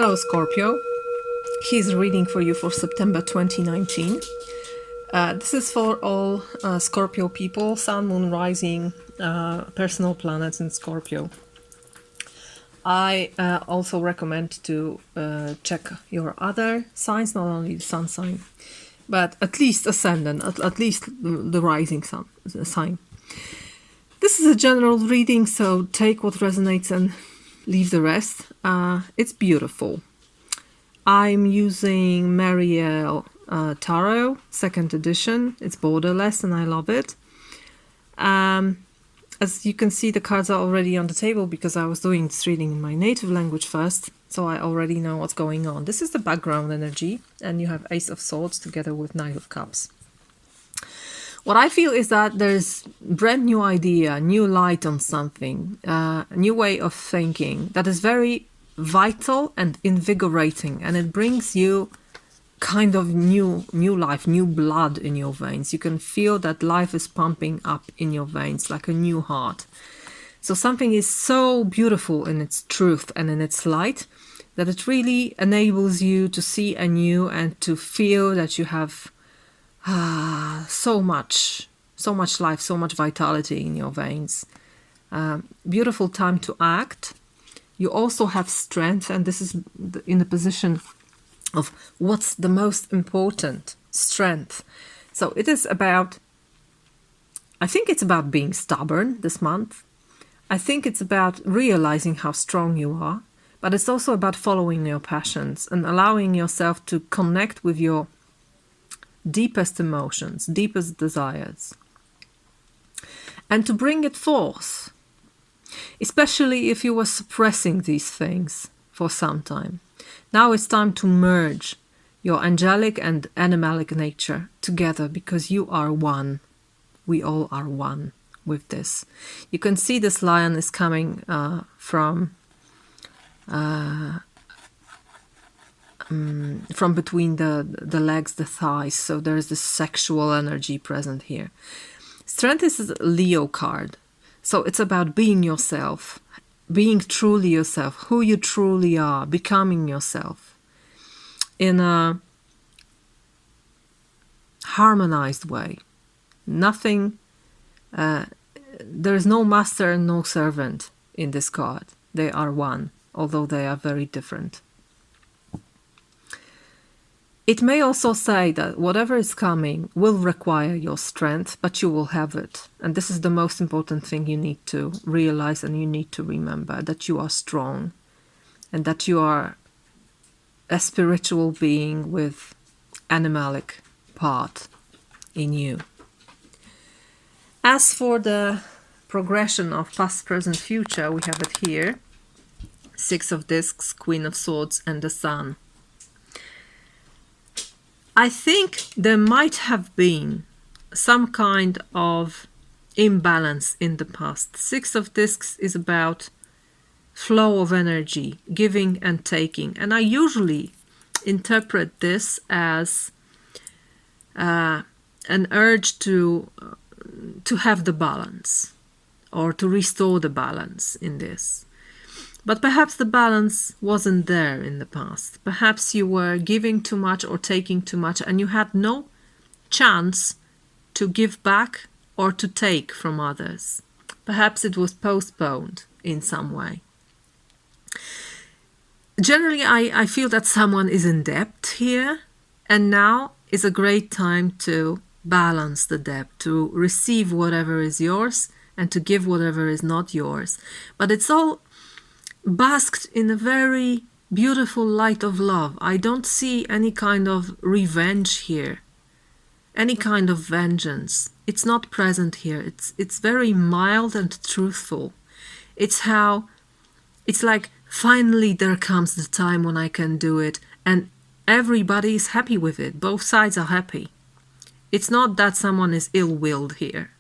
Hello Scorpio, here's a reading for you for September 2019. This is for all Scorpio people, Sun, Moon, Rising, personal planets in Scorpio. I also recommend to check your other signs, not only the Sun sign, but at least Ascendant, at least the Rising Sun sign. This is a general reading, so take what resonates and leave the rest. It's beautiful. I'm using Mariel Tarot, 2nd edition. It's borderless and I love it. As you can see, the cards are already on the table because I was doing this reading in my native language first, so I already know what's going on. This is the background energy, and you have Ace of Swords together with Knight of Cups. What I feel is that there's brand new idea, new light on something, a new way of thinking that is very vital and invigorating, and it brings you kind of new life, new blood in your veins. You can feel that life is pumping up in your veins like a new heart. So something is so beautiful in its truth and in its light that it really enables you to see anew and to feel that you have so much life, so much vitality in your veins. Beautiful time to act. You also have strength, and this is in the position of what's the most important, strength. So it is about, I think it's about being stubborn this month. I think it's about realizing how strong you are, but it's also about following your passions and allowing yourself to connect with your deepest emotions, deepest desires, and to bring it forth, especially if you were suppressing these things for some time. Now it's time to merge your angelic and animalic nature together, because you are one. We all are one with this. You can see this lion is coming from between the legs, the thighs. So there's this sexual energy present here. Strength is a Leo card. So it's about being yourself, being truly yourself, who you truly are, becoming yourself in a harmonized way. Nothing, there is no master and no servant in this card. They are one, although they are very different. It may also say that whatever is coming will require your strength, but you will have it. And this is the most important thing you need to realize and you need to remember, that you are strong and that you are a spiritual being with animalic part in you. As for the progression of past, present, future, we have it here. 6 of Discs, Queen of Swords, and the Sun. I think there might have been some kind of imbalance in the past. 6 of Discs is about flow of energy, giving and taking. And I usually interpret this as an urge to have the balance, or to restore the balance in this. But perhaps the balance wasn't there in the past. Perhaps you were giving too much or taking too much, and you had no chance to give back or to take from others. Perhaps it was postponed in some way. Generally, I feel that someone is in debt here, and now is a great time to balance the debt, to receive whatever is yours and to give whatever is not yours. But it's all basked in a very beautiful light of love. I don't see any kind of revenge here, any kind of vengeance. It's not present here. It's very mild and truthful. It's like, finally there comes the time when I can do it, and everybody is happy with it. Both sides are happy. It's not that someone is ill-willed here.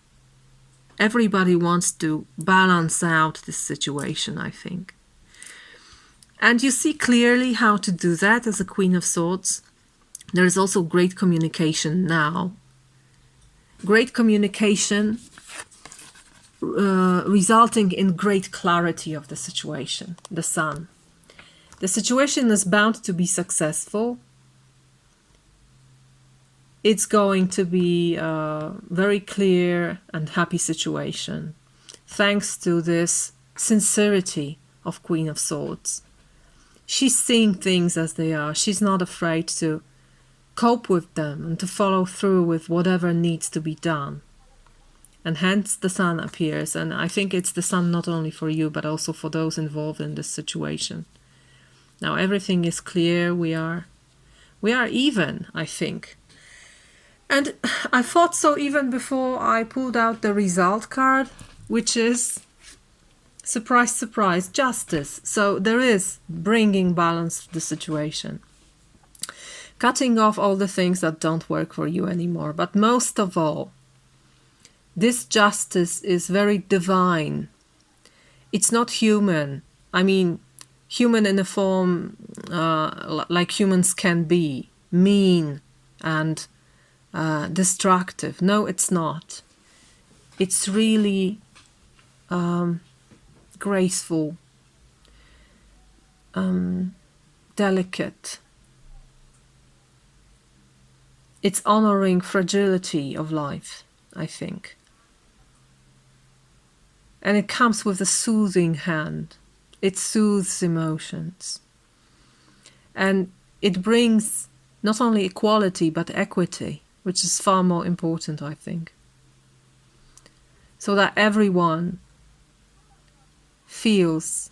Everybody wants to balance out this situation, I think. And you see clearly how to do that as a Queen of Swords. There is also great communication now. Great communication resulting in great clarity of the situation, the Sun. The situation is bound to be successful. It's going to be a very clear and happy situation, thanks to this sincerity of Queen of Swords. She's seeing things as they are. She's not afraid to cope with them and to follow through with whatever needs to be done. And hence the Sun appears. And I think it's the Sun not only for you, but also for those involved in this situation. Now everything is clear. We are even, I think. And I thought so even before I pulled out the result card, which is, surprise, surprise, justice. So there is bringing balance to the situation. Cutting off all the things that don't work for you anymore. But most of all, this justice is very divine. It's not human. I mean, human in a form like humans can be. Mean and destructive. No, it's not. It's really graceful, delicate. It's honoring fragility of life, I think. And it comes with a soothing hand. It soothes emotions. And it brings not only equality, but equity, which is far more important, I think. So that everyone feels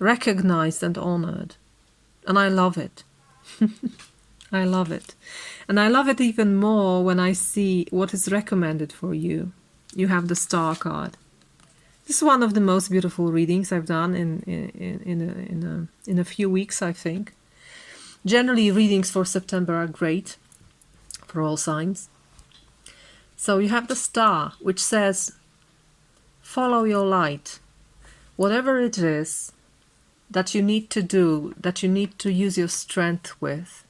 recognized and honored. And I love it. I love it. And I love it even more when I see what is recommended for you. You have the Star card. This is one of the most beautiful readings I've done in a few weeks, I think. Generally, readings for September are great for all signs. So you have the Star, which says, follow your light. Whatever it is that you need to do, that you need to use your strength with,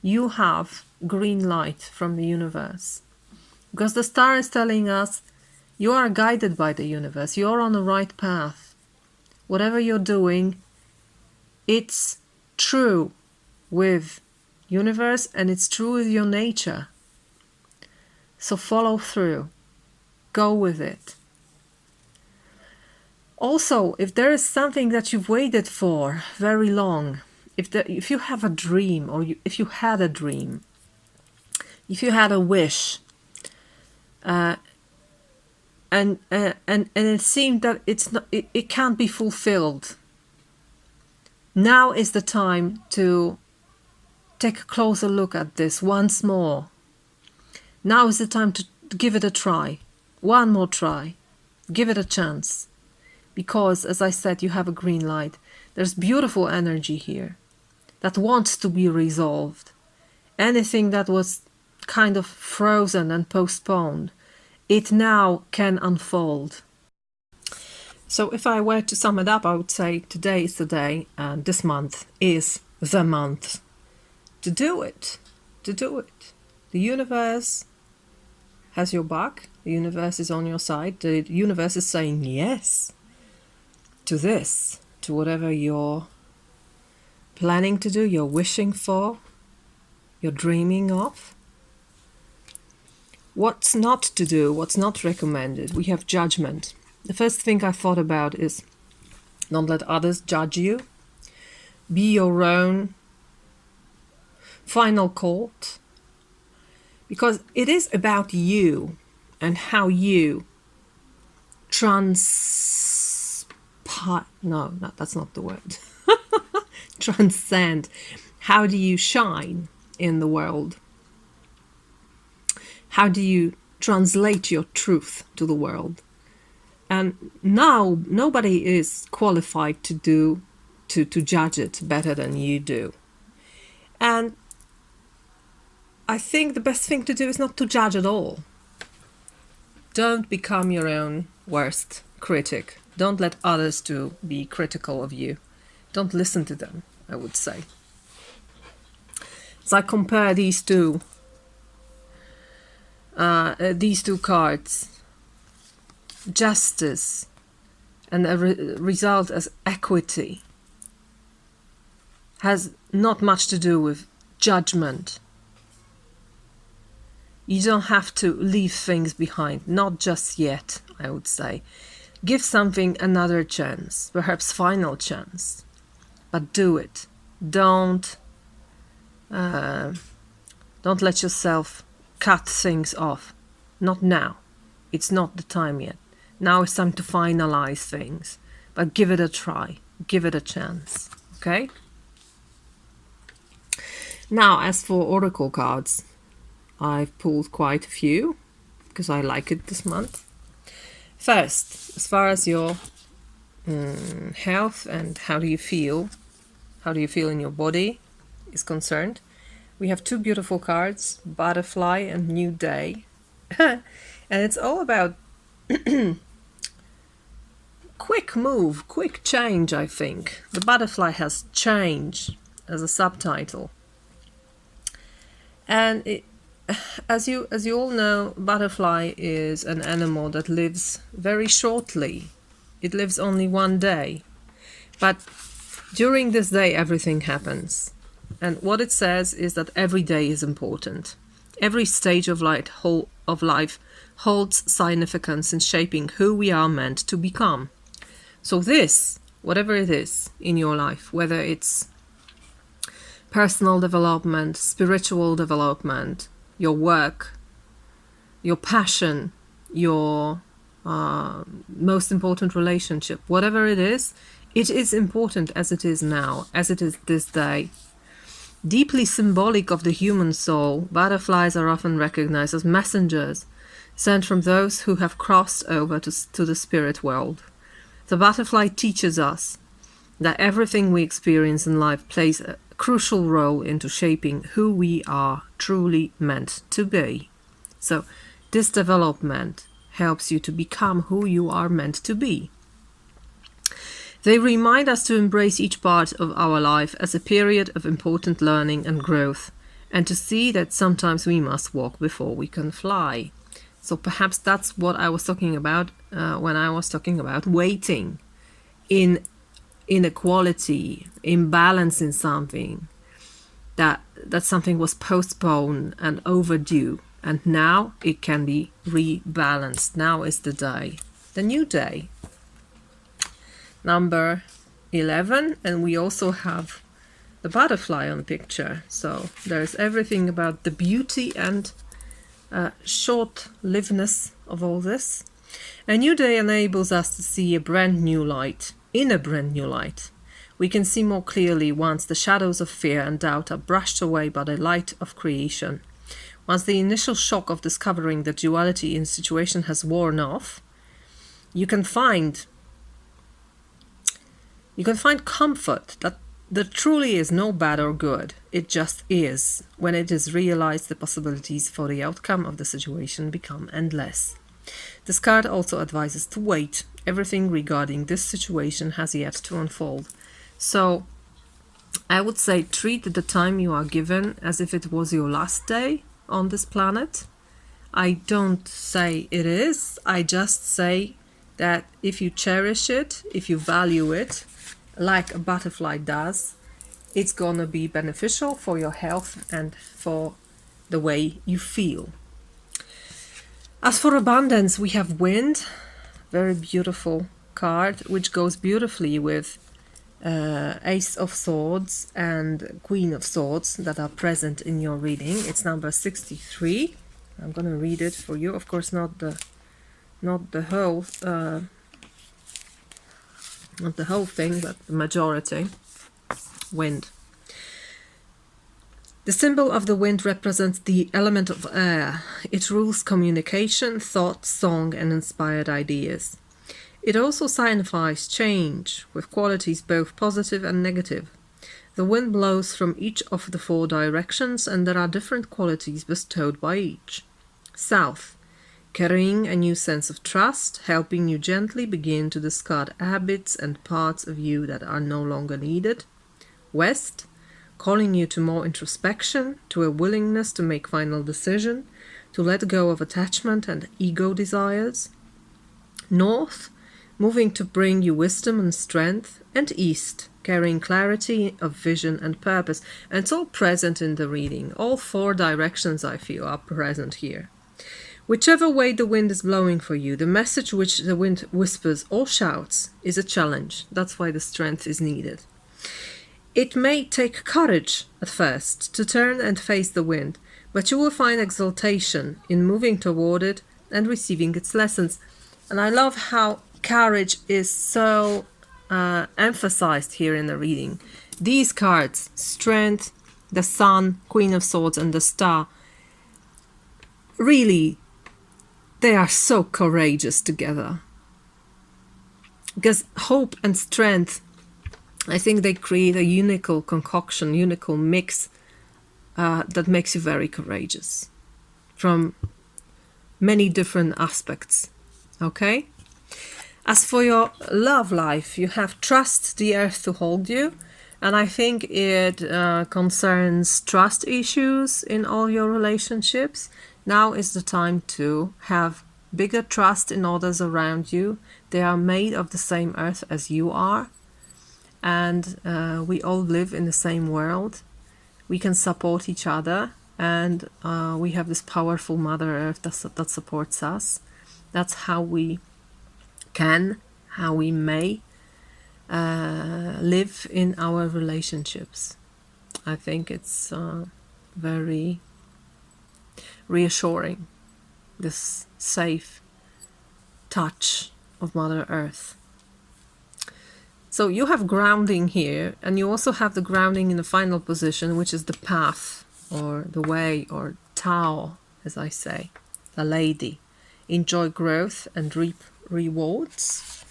you have green light from the universe. Because the Star is telling us you are guided by the universe. You're on the right path. Whatever you're doing, it's true with universe and it's true with your nature. So follow through. Go with it. Also, if there is something that you've waited for very long, if you have a dream, or if you had a dream, if you had a wish, and it seemed that it can't be fulfilled, now is the time to take a closer look at this once more. Now is the time to give it a try. One more try. Give it a chance. Because, as I said, you have a green light. There's beautiful energy here that wants to be resolved. Anything that was kind of frozen and postponed, it now can unfold. So if I were to sum it up, I would say today is the day and this month is the month to do it. To do it. The universe has your back. The universe is on your side. The universe is saying yes to this, to whatever you're planning to do, you're wishing for, you're dreaming of. What's not to do, what's not recommended? We have judgment. The first thing I thought about is don't let others judge you. Be your own final court. Because it is about you and how you that's not the word. Transcend. How do you shine in the world? How do you translate your truth to the world? And now nobody is qualified to judge it better than you do. And I think the best thing to do is not to judge at all. Don't become your own worst critic. Don't let others to be critical of you. Don't listen to them, I would say. As I compare these two cards, justice and a result as equity has not much to do with judgment. You don't have to leave things behind, not just yet, I would say. Give something another chance, perhaps final chance, but do it. Don't let yourself cut things off. Not now. It's not the time yet. Now it's time to finalize things, but give it a try. Give it a chance. Okay? Now, as for oracle cards, I've pulled quite a few because I like it this month. First, as far as your health and how do you feel in your body is concerned, we have two beautiful cards, Butterfly and New Day. And it's all about quick move, quick change, I think. The Butterfly has change as a subtitle. And as you all know, butterfly is an animal that lives very shortly. It lives only one day. But during this day, everything happens. And what it says is that every day is important. Every stage of life holds significance in shaping who we are meant to become. So this, whatever it is in your life, whether it's personal development, spiritual development, your work, your passion, your most important relationship, whatever it is important as it is now, as it is this day. Deeply symbolic of the human soul, butterflies are often recognized as messengers sent from those who have crossed over to the spirit world. The butterfly teaches us that everything we experience in life plays a crucial role into shaping who we are truly meant to be. So this development helps you to become who you are meant to be. They remind us to embrace each part of our life as a period of important learning and growth, and to see that sometimes we must walk before we can fly. So perhaps that's what I was talking about when I was talking about waiting, in inequality, imbalance in something, that something was postponed and overdue, and now it can be rebalanced. Now is the day, the new day. Number 11, and we also have the butterfly on the picture. So there's everything about the beauty and short-livedness of all this. A new day enables us to see a brand new light. In a brand new light, we can see more clearly once the shadows of fear and doubt are brushed away by the light of creation. Once the initial shock of discovering the duality in a situation has worn off, you can find comfort that there truly is no bad or good. It just is. When it is realized, the possibilities for the outcome of the situation become endless. This card also advises to wait. Everything regarding this situation has yet to unfold. So I would say treat the time you are given as if it was your last day on this planet. I don't say it is. I just say that if you cherish it, if you value it, like a butterfly does, it's gonna be beneficial for your health and for the way you feel. As for abundance, we have wind, very beautiful card, which goes beautifully with Ace of Swords and Queen of Swords that are present in your reading. It's number 63. I'm gonna read it for you. Of course, not the whole thing, but the majority. Wind. The symbol of the wind represents the element of air. It rules communication, thought, song, and inspired ideas. It also signifies change, with qualities both positive and negative. The wind blows from each of the 4 directions, and there are different qualities bestowed by each. South, carrying a new sense of trust, helping you gently begin to discard habits and parts of you that are no longer needed. West, calling you to more introspection, to a willingness to make final decision, to let go of attachment and ego desires. North, moving to bring you wisdom and strength, and East, carrying clarity of vision and purpose. And it's all present in the reading. All 4 directions, I feel, are present here. Whichever way the wind is blowing for you, the message which the wind whispers or shouts is a challenge. That's why the strength is needed. It may take courage at first to turn and face the wind, but you will find exaltation in moving toward it and receiving its lessons. And I love how courage is so emphasized here in the reading. These cards, Strength, the Sun, Queen of Swords, and the Star, really, they are so courageous together. Because hope and strength, I think they create a unical concoction, unical mix that makes you very courageous from many different aspects. Okay? As for your love life, you have trust the earth to hold you. And I think it concerns trust issues in all your relationships. Now is the time to have bigger trust in others around you. They are made of the same earth as you are. And we all live in the same world. We can support each other. And we have this powerful Mother Earth that supports us. That's how we can, how we may live in our relationships. I think it's very reassuring, this safe touch of Mother Earth. So you have grounding here, and you also have the grounding in the final position, which is the path or the way, or Tao, as I say, the lady. Enjoy growth and reap rewards.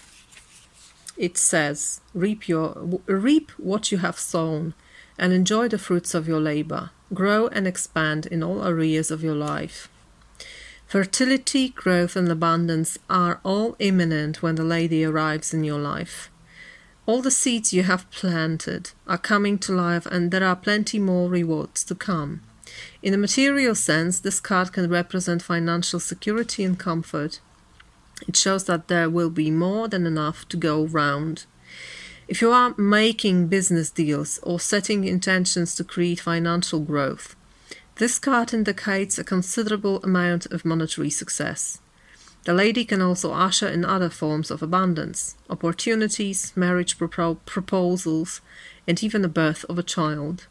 It says, reap what you have sown and enjoy the fruits of your labor. Grow and expand in all areas of your life. Fertility, growth, and abundance are all imminent when the lady arrives in your life. All the seeds you have planted are coming to life, and there are plenty more rewards to come. In a material sense, this card can represent financial security and comfort. It shows that there will be more than enough to go round. If you are making business deals or setting intentions to create financial growth, this card indicates a considerable amount of monetary success. The lady can also usher in other forms of abundance, opportunities, marriage proposals, and even the birth of a child.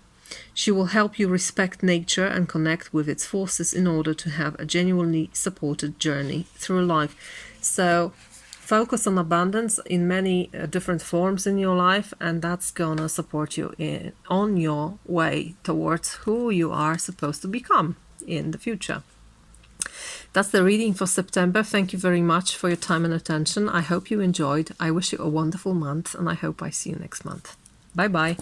She will help you respect nature and connect with its forces in order to have a genuinely supported journey through life. So focus on abundance in many different forms in your life, and that's gonna support you on your way towards who you are supposed to become in the future. That's the reading for September. Thank you very much for your time and attention. I hope you enjoyed. I wish you a wonderful month, and I hope I see you next month. Bye bye.